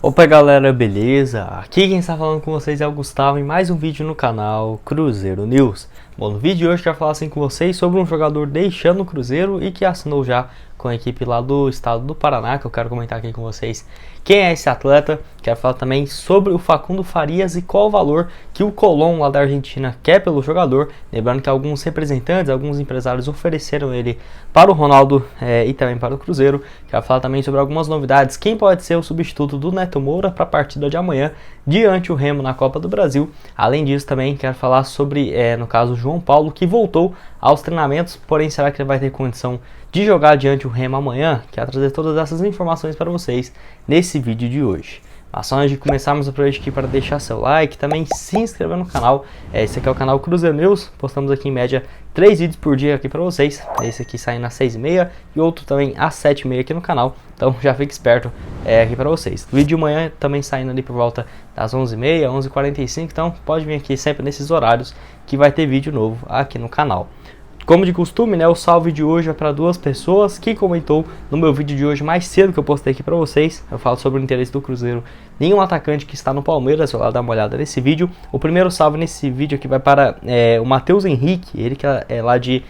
Opa galera, beleza? Aqui quem está falando com vocês é o Gustavo em mais um vídeo no canal Cruzeiro News. Bom, no vídeo de hoje eu quero falar assim com vocês sobre um jogador deixando o Cruzeiro e que assinou já com a equipe lá do estado do Paraná, que eu quero comentar aqui com vocês quem é esse atleta. Quero falar também sobre o Facundo Farias e qual o valor que o Colón lá da Argentina quer pelo jogador. Lembrando que alguns representantes, alguns empresários ofereceram ele para o Ronaldo e também para o Cruzeiro. Quero falar também sobre algumas novidades, quem pode ser o substituto do Neto Moura para a partida de amanhã diante o Remo na Copa do Brasil. Além disso também quero falar sobre, no caso, o João Paulo, que voltou aos treinamentos, porém será que ele vai ter condição de jogar diante o Remo amanhã? Quero trazer todas essas informações para vocês nesse vídeo de hoje. Mas só antes de começarmos, aproveite aqui para deixar seu like, também se inscrever no canal. Esse aqui é o canal Cruzeiro News, postamos aqui em média 3 vídeos por dia aqui para vocês. Esse aqui saindo às 6h30 e outro também às 7h30 aqui no canal. Então já fique esperto aqui para vocês. O vídeo de manhã também saindo ali por volta das 11h30, 11h45. Então pode vir aqui sempre nesses horários que vai ter vídeo novo aqui no canal. Como de costume, o salve de hoje é para duas pessoas que comentou no meu vídeo de hoje mais cedo que eu postei aqui para vocês. Eu falo sobre o interesse do Cruzeiro em um atacante que está no Palmeiras. Vou lá dar uma olhada nesse vídeo. O primeiro salve nesse vídeo aqui vai para o Matheus Henrique, ele que é lá de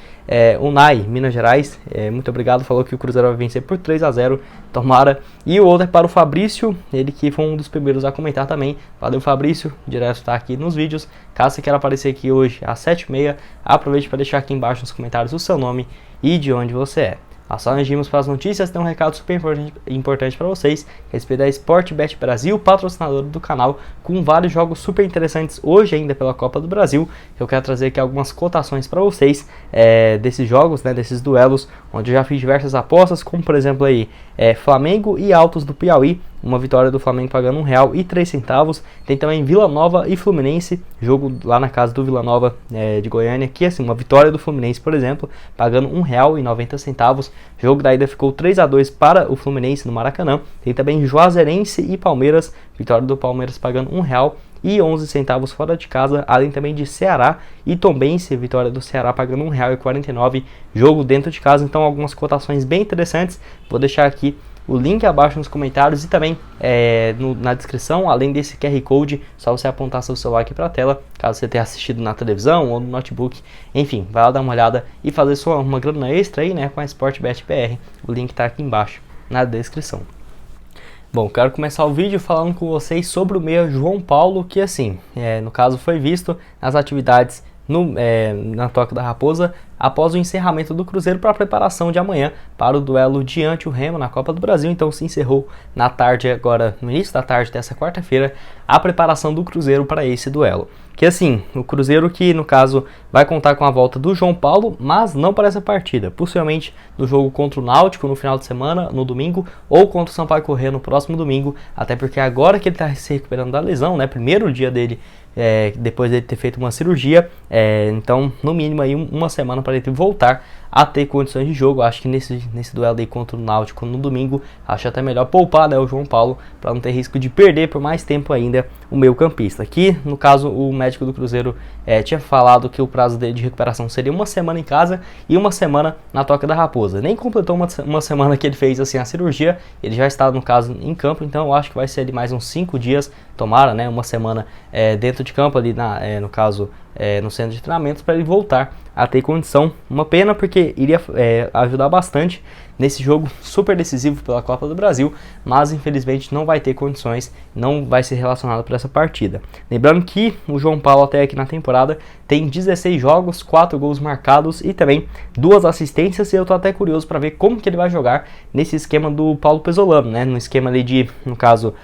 Unai, Minas Gerais. Muito obrigado, falou que o Cruzeiro vai vencer por 3-0, tomara. E o outro é para o Fabrício, ele que foi um dos primeiros a comentar também. Valeu, Fabrício, direto está aqui nos vídeos. Caso você queira aparecer aqui hoje às 7h30, aproveite para deixar aqui embaixo nos comentários o seu nome e de onde você é. Só antes de irmos para as notícias, tem um recado super importante para vocês a respeito da Sportbet Brasil, patrocinador do canal, com vários jogos super interessantes hoje ainda pela Copa do Brasil. Eu quero trazer aqui algumas cotações para vocês desses jogos, desses duelos, onde eu já fiz diversas apostas, como por exemplo aí Flamengo e Altos do Piauí. Uma vitória do Flamengo pagando R$1,03. Tem também Vila Nova e Fluminense, jogo lá na casa do Vila Nova de Goiânia, que assim, uma vitória do Fluminense, por exemplo, pagando R$1,90. Jogo da ida ficou 3-2 para o Fluminense no Maracanã. Tem também Juazeirense e Palmeiras, vitória do Palmeiras pagando R$1,11 fora de casa, além também de Ceará e Tombense, vitória do Ceará pagando R$1,49, jogo dentro de casa. Então algumas cotações bem interessantes, vou deixar aqui o link abaixo nos comentários e também na descrição, além desse QR Code, só você apontar seu celular aqui para a tela, caso você tenha assistido na televisão ou no notebook, enfim, vai lá dar uma olhada e fazer uma grana extra aí, com a Sportbet BR, o link está aqui embaixo na descrição. Bom, quero começar o vídeo falando com vocês sobre o meia João Paulo, que assim, no caso foi visto nas atividades na Toca da Raposa após o encerramento do Cruzeiro para a preparação de amanhã para o duelo diante o Remo na Copa do Brasil. Então se encerrou na tarde, agora no início da tarde dessa quarta-feira, a preparação do Cruzeiro para esse duelo. Que assim, o Cruzeiro que no caso vai contar com a volta do João Paulo, mas não para essa partida, possivelmente no jogo contra o Náutico no final de semana, no domingo, ou contra o Sampaio Corrêa no próximo domingo, até porque agora que ele está se recuperando da lesão, primeiro dia dele depois de ter feito uma cirurgia, então no mínimo aí uma semana para ele voltar a ter condições de jogo. Acho que nesse duelo aí contra o Náutico no domingo, acho até melhor poupar o João Paulo para não ter risco de perder por mais tempo ainda o meio campista. Aqui no caso o médico do Cruzeiro tinha falado que o prazo dele de recuperação seria uma semana em casa e uma semana na Toca da Raposa. Nem completou uma semana que ele fez assim a cirurgia, ele já está no caso em campo, então eu acho que vai ser ali mais uns 5 dias, tomara, uma semana dentro de campo ali no caso no centro de treinamentos, para ele voltar a ter condição. Uma pena porque iria ajudar bastante nesse jogo super decisivo pela Copa do Brasil, mas infelizmente não vai ter condições, não vai ser relacionado para essa partida. Lembrando que o João Paulo até aqui na temporada tem 16 jogos, 4 gols marcados e também 2 assistências, e eu tô até curioso para ver como que ele vai jogar nesse esquema do Paulo Pesolano, no esquema ali de, no caso,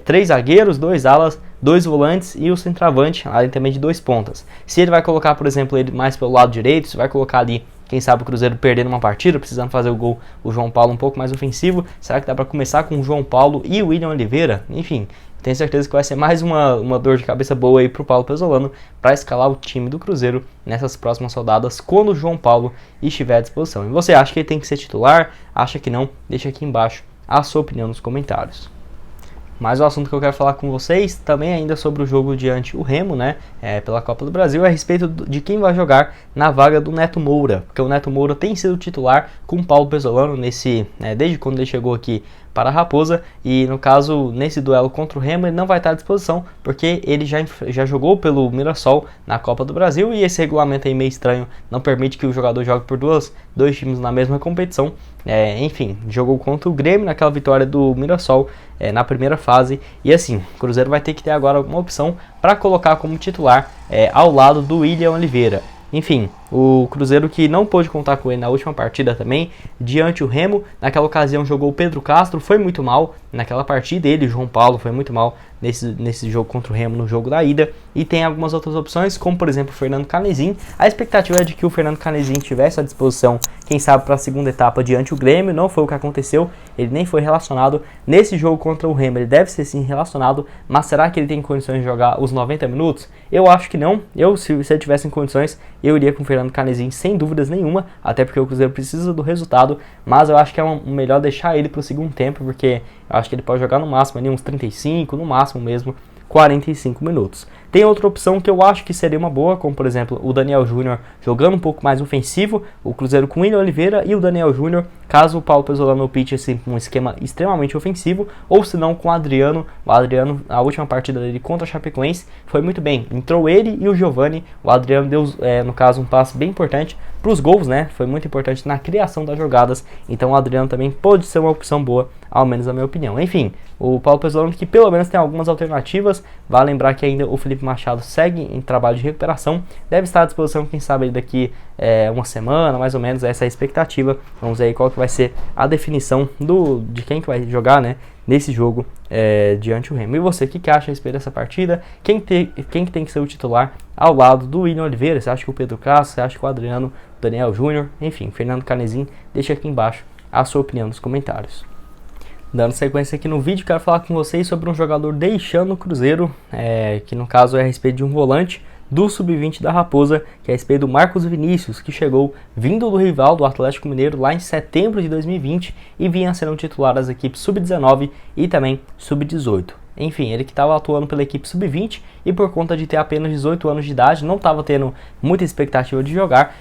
3 zagueiros, 2 alas, 2 volantes e o centroavante, além também de 2 pontas. Se ele vai colocar, por exemplo, ele mais pelo lado direito, se vai colocar ali, quem sabe o Cruzeiro perdendo uma partida, precisando fazer o gol, o João Paulo um pouco mais ofensivo, será que dá para começar com o João Paulo e o William Oliveira? Enfim, tenho certeza que vai ser mais uma dor de cabeça boa aí pro Paulo Pesolano para escalar o time do Cruzeiro nessas próximas rodadas, quando o João Paulo estiver à disposição. E você acha que ele tem que ser titular? Acha que não? Deixa aqui embaixo a sua opinião nos comentários. Mas o assunto que eu quero falar com vocês também ainda sobre o jogo diante o Remo, pela Copa do Brasil, é a respeito de quem vai jogar na vaga do Neto Moura, porque o Neto Moura tem sido titular com o Paulo Pesolano desde quando ele chegou aqui para a Raposa, e no caso, nesse duelo contra o Remo, ele não vai estar à disposição, porque ele já jogou pelo Mirassol na Copa do Brasil, e esse regulamento aí meio estranho não permite que o jogador jogue por dois times na mesma competição. Enfim, jogou contra o Grêmio naquela vitória do Mirassol na primeira fase, e assim, o Cruzeiro vai ter que ter agora alguma opção para colocar como titular ao lado do William Oliveira. Enfim, o Cruzeiro que não pôde contar com ele na última partida também, diante o Remo, naquela ocasião jogou o Pedro Castro, foi muito mal naquela partida, ele, João Paulo, foi muito mal nesse jogo contra o Remo, no jogo da ida, e tem algumas outras opções, como por exemplo o Fernando Canezin. A expectativa é de que o Fernando Canezin tivesse à disposição, quem sabe, para a segunda etapa diante o Grêmio, não foi o que aconteceu, ele nem foi relacionado nesse jogo contra o Remo, ele deve ser sim relacionado, mas será que ele tem condições de jogar os 90 minutos? Eu acho que não. Se ele tivesse em condições, eu iria com o Fernando Canezin sem dúvidas nenhuma, até porque o Cruzeiro precisa do resultado, mas eu acho que é melhor deixar ele para o segundo tempo, porque eu acho que ele pode jogar no máximo ali uns 35, no máximo mesmo 45 minutos. Tem outra opção que eu acho que seria uma boa, como por exemplo o Daniel Júnior jogando um pouco mais ofensivo, o Cruzeiro com o William Oliveira e o Daniel Júnior, caso o Paulo Pesolano opte assim, um esquema extremamente ofensivo, ou se não com o Adriano. O Adriano, a última partida dele contra a Chapecoense, foi muito bem, entrou ele e o Giovani, o Adriano deu, no caso, um passe bem importante para os gols, né? Foi muito importante na criação das jogadas, então o Adriano também pode ser uma opção boa, ao menos na minha opinião. Enfim, o Paulo Pesolano que pelo menos tem algumas alternativas. Vale lembrar que ainda o Felipe Machado segue em trabalho de recuperação, deve estar à disposição, quem sabe, daqui uma semana, mais ou menos, essa é a expectativa. Vamos ver aí qual que vai ser a definição de quem que vai jogar, né, nesse jogo diante o Remo. E você, o que acha a respeito dessa partida? Quem que tem que ser o titular ao lado do William Oliveira? Você acha que o Pedro Castro? Você acha que o Adriano, Daniel Júnior? Enfim, Fernando Canezin, deixa aqui embaixo a sua opinião nos comentários. Dando sequência aqui no vídeo, quero falar com vocês sobre um jogador deixando o Cruzeiro, que no caso é a respeito de um volante do Sub-20 da Raposa, que é a respeito do Marcos Vinícius, que chegou vindo do rival do Atlético Mineiro lá em setembro de 2020 e vinha sendo titular das equipes Sub-19 e também Sub-18. Enfim, ele que estava atuando pela equipe Sub-20 e por conta de ter apenas 18 anos de idade, não estava tendo muita expectativa de jogar,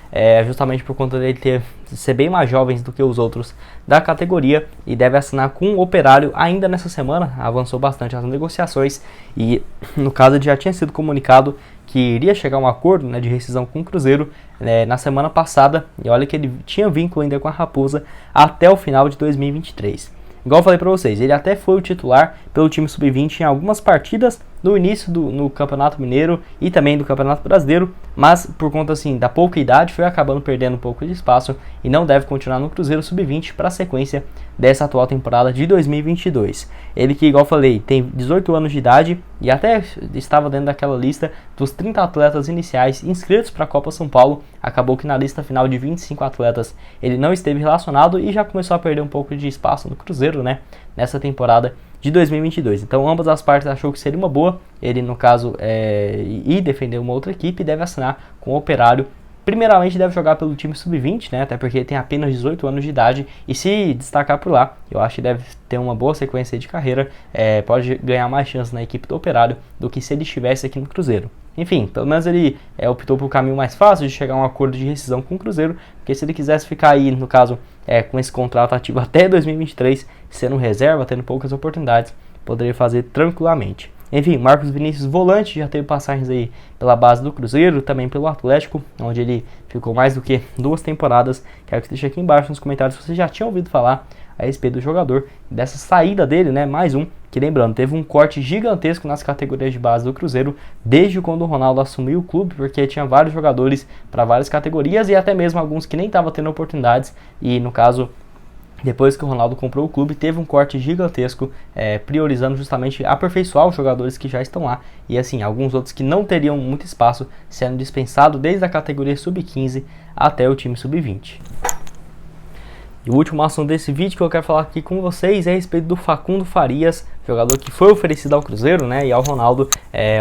justamente por conta dele ser bem mais jovens do que os outros da categoria, e deve assinar com o Operário ainda nessa semana. Avançou bastante as negociações e, no caso, ele já tinha sido comunicado que iria chegar a um acordo, né, de rescisão com o Cruzeiro na semana passada, e olha que ele tinha vínculo ainda com a Raposa até o final de 2023. Igual eu falei pra vocês, ele até foi o titular pelo time Sub-20 em algumas partidas no início no Campeonato Mineiro e também do Campeonato Brasileiro, mas por conta assim da pouca idade foi acabando perdendo um pouco de espaço e não deve continuar no Cruzeiro Sub-20 para a sequência dessa atual temporada de 2022. Ele que, igual eu falei, tem 18 anos de idade e até estava dentro daquela lista dos 30 atletas iniciais inscritos para a Copa São Paulo. Acabou que na lista final de 25 atletas ele não esteve relacionado e já começou a perder um pouco de espaço no Cruzeiro, né, nessa temporada de 2022. Então ambas as partes achou que seria uma boa ele, no caso, ir defender uma outra equipe, e deve assinar com o Operário. Primeiramente deve jogar pelo time Sub-20, né, até porque ele tem apenas 18 anos de idade, e se destacar por lá, eu acho que deve ter uma boa sequência de carreira, pode ganhar mais chances na equipe do Operário do que se ele estivesse aqui no Cruzeiro. Enfim, pelo menos ele optou por um caminho mais fácil de chegar a um acordo de rescisão com o Cruzeiro, porque se ele quisesse ficar aí, no caso, com esse contrato ativo até 2023, sendo reserva, tendo poucas oportunidades, poderia fazer tranquilamente. Enfim, Marcos Vinícius, volante, já teve passagens aí pela base do Cruzeiro, também pelo Atlético, onde ele ficou mais do que 2 temporadas. Quero que você deixe aqui embaixo nos comentários se você já tinha ouvido falar a respeito do jogador, dessa saída dele, né? Mais um, que lembrando, teve um corte gigantesco nas categorias de base do Cruzeiro, desde quando o Ronaldo assumiu o clube, porque tinha vários jogadores para várias categorias e até mesmo alguns que nem estavam tendo oportunidades, e no caso, depois que o Ronaldo comprou o clube, teve um corte gigantesco, priorizando justamente aperfeiçoar os jogadores que já estão lá, e assim, alguns outros que não teriam muito espaço, sendo dispensado desde a categoria Sub-15 até o time Sub-20. E o último assunto desse vídeo que eu quero falar aqui com vocês é a respeito do Facundo Farias, jogador que foi oferecido ao Cruzeiro, né, e ao Ronaldo,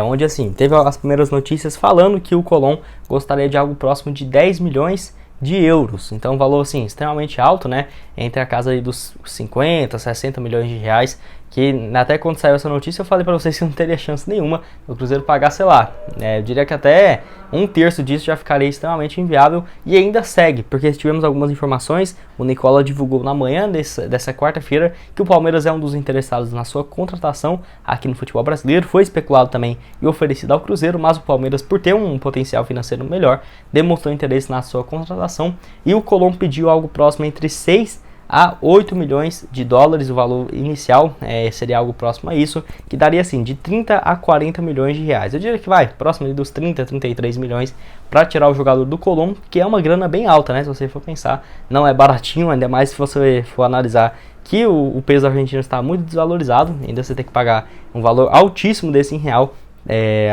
onde assim, teve as primeiras notícias falando que o Colón gostaria de algo próximo de 10 milhões de euros, então um valor assim extremamente alto, né, entre a casa aí dos 50, 60 milhões de reais, que até quando saiu essa notícia eu falei para vocês que não teria chance nenhuma do Cruzeiro pagar, sei lá, eu diria que até um terço disso já ficaria extremamente inviável, e ainda segue, porque tivemos algumas informações. O Nicola divulgou na manhã dessa quarta-feira que o Palmeiras é um dos interessados na sua contratação aqui no futebol brasileiro. Foi especulado também e oferecido ao Cruzeiro, mas o Palmeiras, por ter um potencial financeiro melhor, demonstrou interesse na sua contratação, e o Colombo pediu algo próximo entre 6 a 8 milhões de dólares, o valor inicial seria algo próximo a isso, que daria assim de 30 a 40 milhões de reais. Eu diria que vai próximo ali dos 30, 33 milhões para tirar o jogador do Colombo, que é uma grana bem alta, né? Se você for pensar, não é baratinho, ainda mais se você for analisar que o peso argentino está muito desvalorizado, ainda você tem que pagar um valor altíssimo desse em real.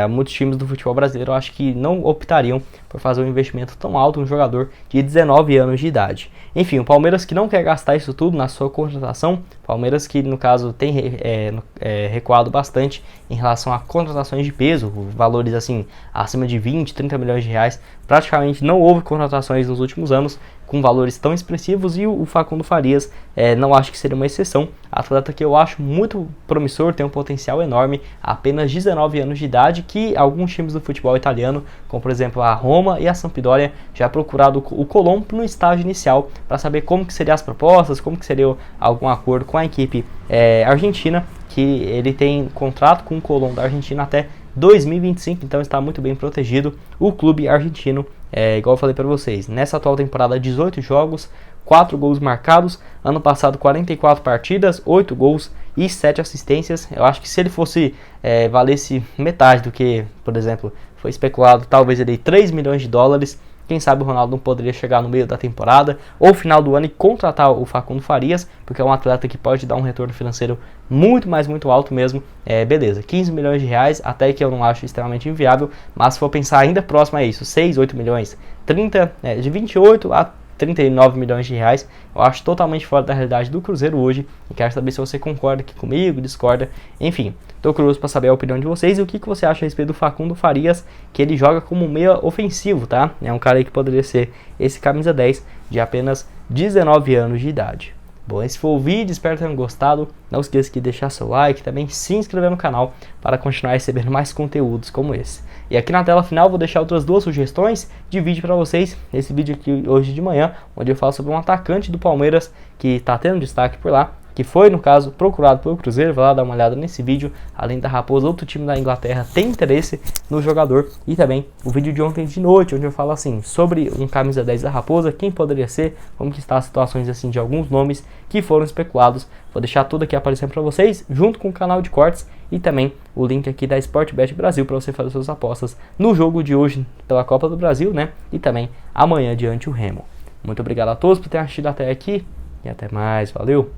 Muitos times do futebol brasileiro eu acho que não optariam por fazer um investimento tão alto em um jogador de 19 anos de idade. Enfim, o Palmeiras que não quer gastar isso tudo na sua contratação, Palmeiras que no caso tem recuado bastante em relação a contratações de peso, valores assim acima de 20, 30 milhões de reais. Praticamente não houve contratações nos últimos anos com valores tão expressivos, e o Facundo Farias não acho que seria uma exceção. Atleta que eu acho muito promissor, tem um potencial enorme, apenas 19 anos de idade, que alguns times do futebol italiano, como por exemplo a Roma e a Sampdoria, já procurado o Colombo no estágio inicial para saber como que seriam as propostas, como que seria algum acordo com a equipe argentina, que ele tem contrato com o Colombo da Argentina até 2025, então está muito bem protegido o clube argentino. Igual eu falei para vocês, nessa atual temporada 18 jogos, 4 gols marcados, ano passado 44 partidas, 8 gols e 7 assistências. Eu acho que se ele fosse valesse metade do que, por exemplo, foi especulado, talvez ele 3 milhões de dólares, quem sabe o Ronaldo não poderia chegar no meio da temporada ou final do ano e contratar o Facundo Farias, porque é um atleta que pode dar um retorno financeiro muito alto mesmo. Beleza, 15 milhões de reais, até que eu não acho extremamente inviável, mas se for pensar ainda próximo a isso, 6, 8 milhões, 30, de 28 a 39 milhões de reais, eu acho totalmente fora da realidade do Cruzeiro hoje, e quero saber se você concorda aqui comigo, discorda, enfim, tô curioso para saber a opinião de vocês e o que você acha a respeito do Facundo Farias, que ele joga como meia ofensivo, tá? É um cara aí que poderia ser esse camisa 10 de apenas 19 anos de idade. Bom, esse foi o vídeo, espero que tenham gostado. Não esqueça de deixar seu like, também se inscrever no canal para continuar recebendo mais conteúdos como esse. E aqui na tela final vou deixar outras 2 sugestões de vídeo para vocês. Esse vídeo aqui hoje de manhã, onde eu falo sobre um atacante do Palmeiras que está tendo destaque por lá, que foi, no caso, procurado pelo Cruzeiro. Vai lá dar uma olhada nesse vídeo. Além da Raposa, outro time da Inglaterra tem interesse no jogador. E também o vídeo de ontem de noite, onde eu falo assim sobre um camisa 10 da Raposa, quem poderia ser, como que está as situações assim de alguns nomes que foram especulados. Vou deixar tudo aqui aparecendo para vocês, junto com o canal de cortes e também o link aqui da Sportbet Brasil para você fazer suas apostas no jogo de hoje pela Copa do Brasil, né? E também amanhã diante o Remo. Muito obrigado a todos por terem assistido até aqui e até mais. Valeu!